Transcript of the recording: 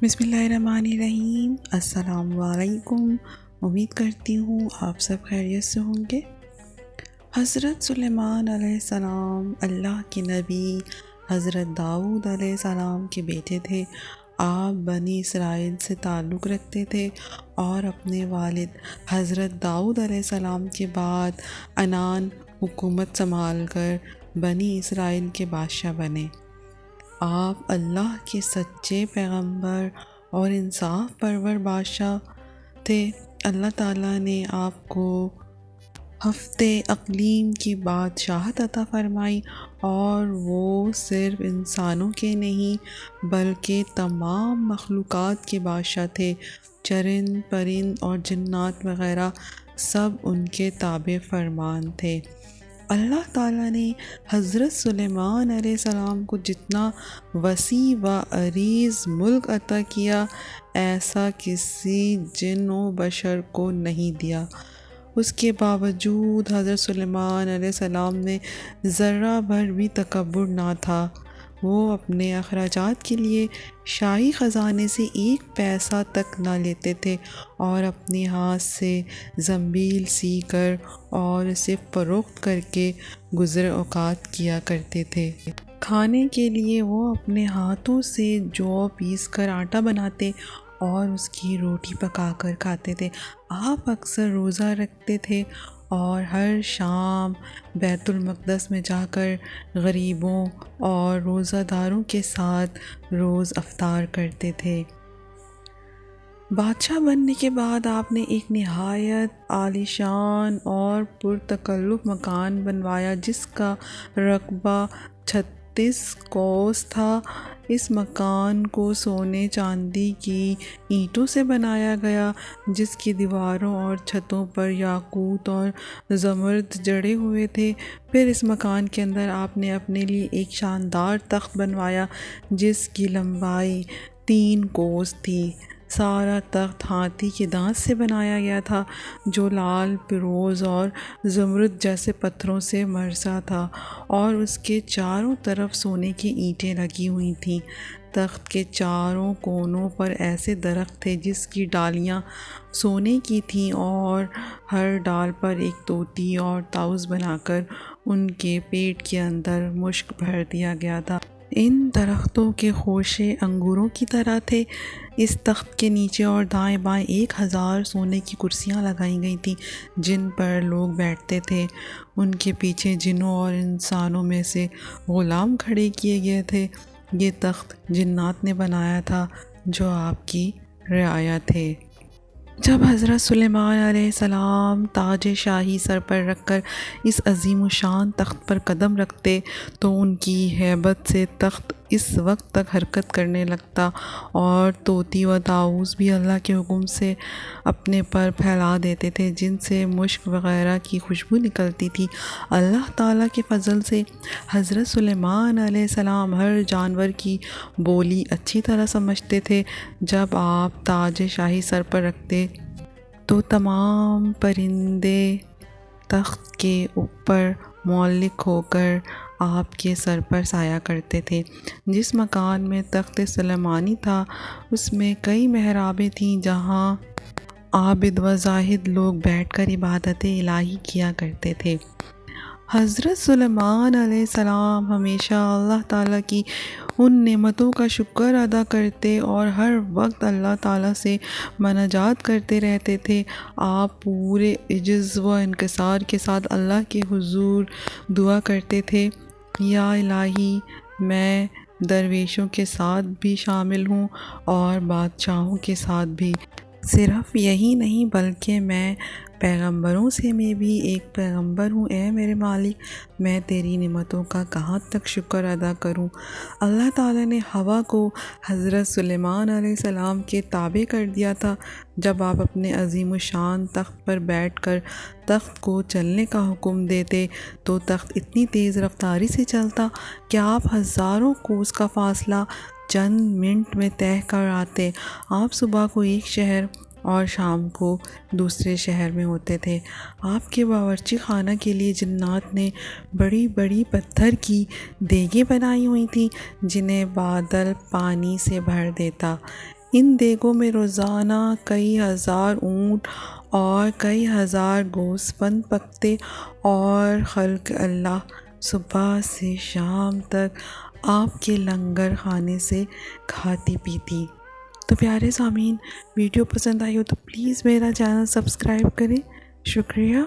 بسم اللہ الرحمن الرحیم۔ السلام علیکم۔ امید کرتی ہوں آپ سب خیریت سے ہوں گے۔ حضرت سلیمان علیہ السلام اللہ کے نبی حضرت داؤد علیہ السلام کے بیٹے تھے۔ آپ بنی اسرائیل سے تعلق رکھتے تھے اور اپنے والد حضرت داؤد علیہ السلام کے بعد عنان حکومت سنبھال کر بنی اسرائیل کے بادشاہ بنے۔ آپ اللہ کے سچے پیغمبر اور انصاف پرور بادشاہ تھے۔ اللہ تعالیٰ نے آپ کو ہفتے اقلیم کی بادشاہت عطا فرمائی اور وہ صرف انسانوں کے نہیں بلکہ تمام مخلوقات کے بادشاہ تھے۔ چرند پرند اور جنات وغیرہ سب ان کے تابع فرمان تھے۔ اللہ تعالیٰ نے حضرت سلیمان علیہ السلام کو جتنا وسیع و عریض ملک عطا کیا ایسا کسی جن و بشر کو نہیں دیا۔ اس کے باوجود حضرت سلیمان علیہ السلام میں ذرہ بھر بھی تکبر نہ تھا۔ وہ اپنے اخراجات کے لیے شاہی خزانے سے ایک پیسہ تک نہ لیتے تھے اور اپنے ہاتھ سے زنبیل سی کر اور اسے فروخت کر کے گزر اوقات کیا کرتے تھے۔ کھانے کے لیے وہ اپنے ہاتھوں سے جو پیس کر آٹا بناتے اور اس کی روٹی پکا کر کھاتے تھے۔ آپ اکثر روزہ رکھتے تھے اور ہر شام بیت المقدس میں جا کر غریبوں اور روزہ داروں کے ساتھ روز افطار کرتے تھے۔ بادشاہ بننے کے بعد آپ نے ایک نہایت عالیشان اور پرتکلف مکان بنوایا جس کا رقبہ 36 کوس تھا۔ اس مکان کو سونے چاندی کی اینٹوں سے بنایا گیا جس کی دیواروں اور چھتوں پر یاقوت اور زمرد جڑے ہوئے تھے۔ پھر اس مکان کے اندر آپ نے اپنے لیے ایک شاندار تخت بنوایا جس کی لمبائی 3 کوس تھی۔ سارا تخت ہاتھی کے دانت سے بنایا گیا تھا جو لال، فیروز اور زمرد جیسے پتھروں سے مرصع تھا اور اس کے چاروں طرف سونے کی اینٹیں لگی ہوئی تھیں۔ تخت کے چاروں کونوں پر ایسے درخت تھے جس کی ڈالیاں سونے کی تھیں اور ہر ڈال پر ایک طوطی اور طاؤس بنا کر ان کے پیٹ کے اندر مشک بھر دیا گیا تھا۔ ان درختوں کے خوشے انگوروں کی طرح تھے۔ اس تخت کے نیچے اور دائیں بائیں 1000 سونے کی کرسیاں لگائی گئی تھیں جن پر لوگ بیٹھتے تھے۔ ان کے پیچھے جنوں اور انسانوں میں سے غلام کھڑے کیے گئے تھے۔ یہ تخت جنات نے بنایا تھا جو آپ کی رعایا تھے۔ جب حضرت سلیمان علیہ السلام تاج شاہی سر پر رکھ کر اس عظیم الشان تخت پر قدم رکھتے تو ان کی ہیبت سے تخت اس وقت تک حرکت کرنے لگتا اور طوطی و طاؤس بھی اللہ کے حکم سے اپنے پر پھیلا دیتے تھے جن سے مشک وغیرہ کی خوشبو نکلتی تھی۔ اللہ تعالیٰ کے فضل سے حضرت سلیمان علیہ السلام ہر جانور کی بولی اچھی طرح سمجھتے تھے۔ جب آپ تاج شاہی سر پر رکھتے تو تمام پرندے تخت کے اوپر معلق ہو کر آپ کے سر پر سایہ کرتے تھے۔ جس مکان میں تخت سلیمانی تھا اس میں کئی محرابیں تھیں جہاں عابد و زاہد لوگ بیٹھ کر عبادت الہی کیا کرتے تھے۔ حضرت سلیمان علیہ السلام ہمیشہ اللہ تعالیٰ کی ان نعمتوں کا شکر ادا کرتے اور ہر وقت اللہ تعالیٰ سے مناجات کرتے رہتے تھے۔ آپ پورے عجز و انکسار کے ساتھ اللہ کے حضور دعا کرتے تھے، یا الہی میں درویشوں کے ساتھ بھی شامل ہوں اور بادشاہوں کے ساتھ بھی۔ صرف یہی نہیں بلکہ میں پیغمبروں سے میں بھی ایک پیغمبر ہوں۔ اے میرے مالک، میں تیری نعمتوں کا کہاں تک شکر ادا کروں۔ اللہ تعالیٰ نے ہوا کو حضرت سلیمان علیہ السلام کے تابع کر دیا تھا۔ جب آپ اپنے عظیم الشان تخت پر بیٹھ کر تخت کو چلنے کا حکم دیتے تو تخت اتنی تیز رفتاری سے چلتا کہ آپ ہزاروں کوس کا فاصلہ چند منٹ میں طے کر آتے۔ آپ صبح کو ایک شہر اور شام کو دوسرے شہر میں ہوتے تھے۔ آپ کے باورچی خانہ کے لیے جنات نے بڑی بڑی پتھر کی دیگیں بنائی ہوئی تھیں جنہیں بادل پانی سے بھر دیتا۔ ان دیگوں میں روزانہ کئی ہزار اونٹ اور کئی ہزار گوسفند پکتے اور خلق اللہ صبح سے شام تک آپ کے لنگر خانے سے کھاتی پیتی۔ تو پیارے سامعین، ویڈیو پسند آئی ہو تو پلیز میرا چینل سبسکرائب کریں۔ شکریہ۔